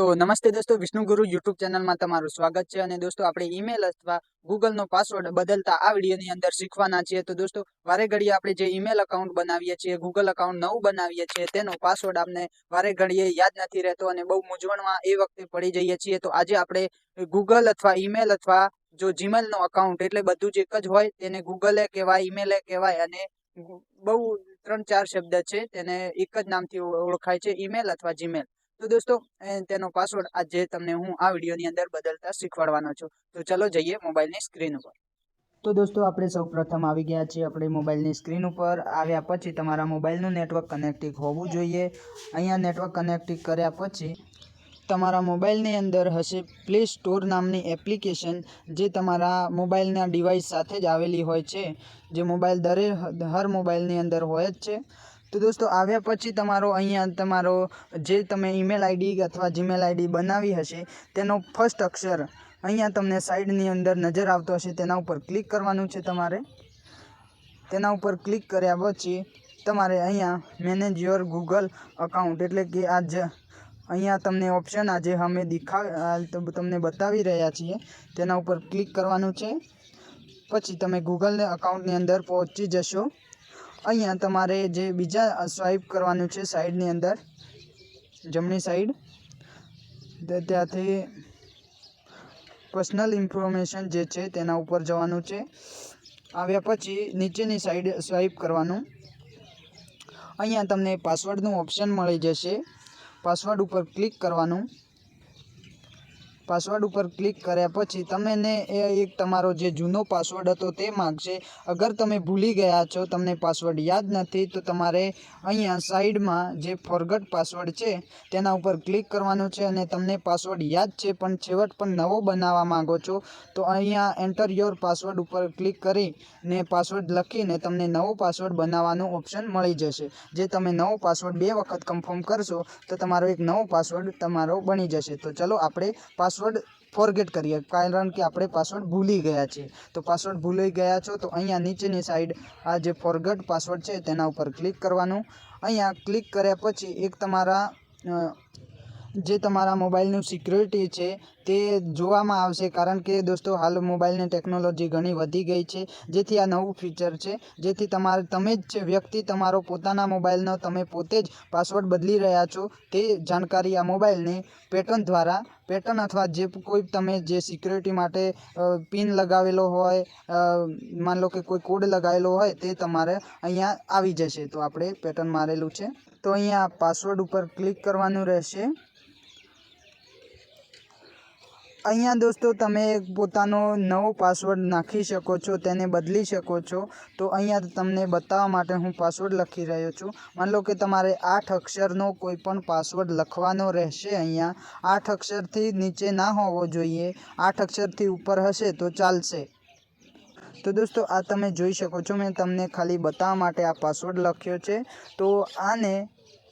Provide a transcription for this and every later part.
तो नमस्ते दोस्तों, विष्णु गुरु यूट्यूब चैनल में तमारुं स्वागत है। और दोस्तों आपणे ईमेल अथवा गूगल नो पासवर्ड बदलता आ विडियोनी अंदर शीखवाना छीए। तो दोस्तों वारे घड़ीए आपणे जे ईमेल अकाउंट बनावीए छीए, गूगल अकाउंट नवुं बनावीए छीए, तेनो पासवर्ड आपने वारे घड़ीए याद नथी रहेतो अने बहु मूंझवणमां ए वखते पड़ी जईए छीए। तो आजे आपणे गूगल अथवा ईमेल अथवा जो जीमेल नो अकाउंट एटले बधुं ज एक ज होय तेने गूगले कहेवाय, ईमेले कहेवाय अने बहु 3-4 शब्द छे तेने एक ज नामथी ओळखाय छे, ईमेल अथवा जीमेल। तो दोस्तों तेनो पासवर्ड आज तमने हूँ आ विडियोनी अंदर बदलता शीखवाडवानो छुं। तो चलो जईए मोबाइलनी स्क्रीन पर। तो दोस्तों आपणे सौ प्रथम आवी गया छीए आपणे मोबाइलनी स्क्रीन पर। आव्या पछी तमारा मोबाइलनुं नेटवर्क कनेक्टिंग होवुं जोईए। अहींया नेटवर्क कनेक्टिंग कर्या पछी तमारा मोबाइलनी अंदर हशे प्ले स्टोर नामनी एप्लिकेशन, जे तमारा मोबाइलना डिवाइस साथे ज आवेली होय छे, जे मोबाइल हर मोबाइलनी अंदर होय ज छे। तो दोस्तों आव्या पछी तमारो अहींया तमारो जे तमे ईमेल आईडी अथवा जीमेल आईडी बनावी हशे तेनो फर्स्ट अक्षर अहींया तमने साइडनी अंदर नजर आवतो हशे, तेना उपर क्लिक करवानुं छे तमारे। तेना उपर क्लिक कर्या पछी तमारे अहींया मैनेज योर गूगल अकाउंट एटले के आज अहींया तमने ऑप्शन आज अमे तमने बतावी रह्या छीए तेना उपर क्लिक करवानुं छे। पछी तमे गूगल अकाउंटनी अंदर पहोंची जशो। अहींया तमारे जे बीजा स्वाइप करवानुं छे साइडनी अंदर जमणी साइड, त्याथी पर्सनल इन्फॉर्मेशन जे छे तेना उपर जवानुं छे। आव्या पछी नीचेनी साइड स्वाइप करवानुं। अहींया तमने पासवर्डनुं ऑप्शन मळी जशे, पासवर्ड उपर क्लिक करवानुं। पासवर्ड उपर क्लिक कर्या पछी तमने एक तमारो जे जूनो पासवर्ड हतो ते मांगशे। अगर तमे भूली गया छो, तमने पासवर्ड याद नथी, तो तमारे अहींया साइडमां जे फॉरगॉट पासवर्ड छे तेना उपर क्लिक करवानुं छे। अने तमने पासवर्ड याद छे पण छेवट पण नवो बनाववा मांगो छो तो अहींया एंटर योर पासवर्ड उपर क्लिक करीने पासवर्ड लखीने तमने नवो पासवर्ड बनाववानुं ऑप्शन मळी जशे। जे तमे नवो पासवर्ड 2 वखत कन्फर्म करशो तो तमारो एक नवो पासवर्ड तमारो बनी जशे। तो चलो आपणे पासवर्ड फॉरगेट करिए, कारण के आपणे पासवर्ड भूली गया छे। तो पासवर्ड भूली गया छो तो अहींया नीचेनी साइड आ जे फॉरगॉट पासवर्ड छे तेना उपर क्लिक करवानुं। अहींया क्लिक कर्या पछी एक तमारा जे तमारा मोबाइलनुं सिक्योरिटी छे ते जोवामां आवशे, कारण के दोस्तों हाल मोबाइलनी टेक्नोलॉजी घणी वधी गई छे, जेथी आ नवुं फीचर छे, जेथी तमे ज व्यक्ति तमारो पोताना मोबाइलनो तमे पोते ज पासवर्ड बदली रह्या छो ते जाणकारी आ मोबाइलनी पेटर्न अथवा जे कोई तमे जे सिक्योरिटी माटे पिन लगावेलो होय, मान लो कि कोई कोड लगावेलो होय ते तमारे अहींया आवी जशे। तो आपणे पेटर्न मारेलुं छे तो अहींया पासवर्ड उपर क्लिक करवानुं रहेशे। अहींया दोस्तों तमे पोतानो नवो पासवर्ड नाखी शको छो, तेने बदली शको छो। तो अहींया तमने बताववा माटे हूँ पासवर्ड लखी रह्यो छुं। मान लो कि तमारे 8 अक्षरनो कोई पण पासवर्ड लखवानो रहेशे। अहींया 8 अक्षरथी नीचे ना होवो जोईए, 8 अक्षरथी उपर हशे तो चालशे। तो दोस्तों आ तमे जोई शको छो, मैं तमने खाली बताववा माटे आ पासवर्ड लख्यो छे। तो आने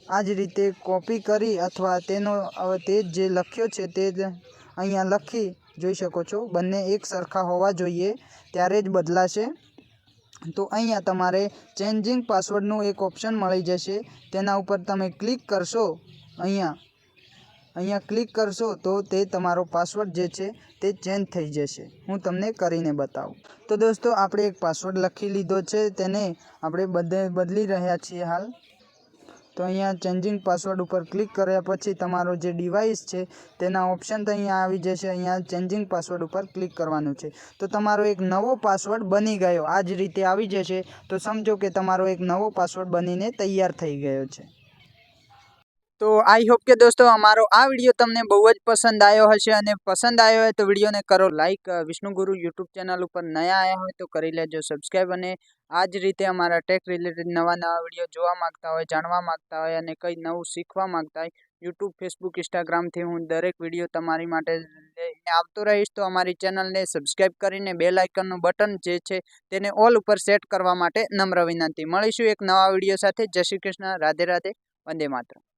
आज रीते कॉपी करी अथवा तेनो ते जे लख्यो छे ते ज अहींया लखी जोई शको छो। बंने एक सरखा होवा जोईए त्यारे ज बदलाशे। तो अहींया तमारे चेन्जिंग पासवर्डनुं एक ऑप्शन मळी जशे, तेना उपर तमे क्लिक करशो। अहींया क्लिक करशो तो ते तमारो पासवर्ड जे छे ते चेन्ज थई जशे। हूँ तमने करीने बतावुं। तो दोस्तों आपणे एक पासवर्ड लखी लीधो छे, तेने आपणे बदली रह्या छीए हाल। तो अहींया चेन्जिंग पासवर्ड उपर क्लिक कर्या पछी तमारो जे डिवाइस छे तेना ऑप्शन तो अहींया आवी जशे। अहींया चेन्जिंग पासवर्ड उपर क्लिक करवानुं छे तो तमारो एक नवो पासवर्ड बनी गयो। आ ज रीते आवी जशे तो समझो कि तमारो एक नवो पासवर्ड बनीने तैयार थई गयो छे। तो आई होप के दोस्तों हमारो आ विडियो तमने बहुत पसंद आयो हशे, अने पसंद आयो है तो विडियो ने करो लाइक। विष्णु गुरु यूट्यूब चैनल पर नया आया हो तो करी लेजो सब्सक्राइब। अने आज रीते अमारा टेक रिलेटेड नवा नवा विडियो जोवा मांगता होय, जाणवा मांगता होय अने कई नवुं शीखवा मांगता होय, यूट्यूब फेसबुक इंस्टाग्राम थी हूँ दरेक विडियो तमारी माटे लईने आवतो रहीश। तो अमारी चेनल ने सब्सक्राइब करीने बेल आइकननुं बटन जे छे तेने ऑल उपर सेट करवा माटे नम्र विनंती। मळीशुं एक नवा विडियो साथे। जय श्री कृष्ण, राधे राधे, वंदे मातरम।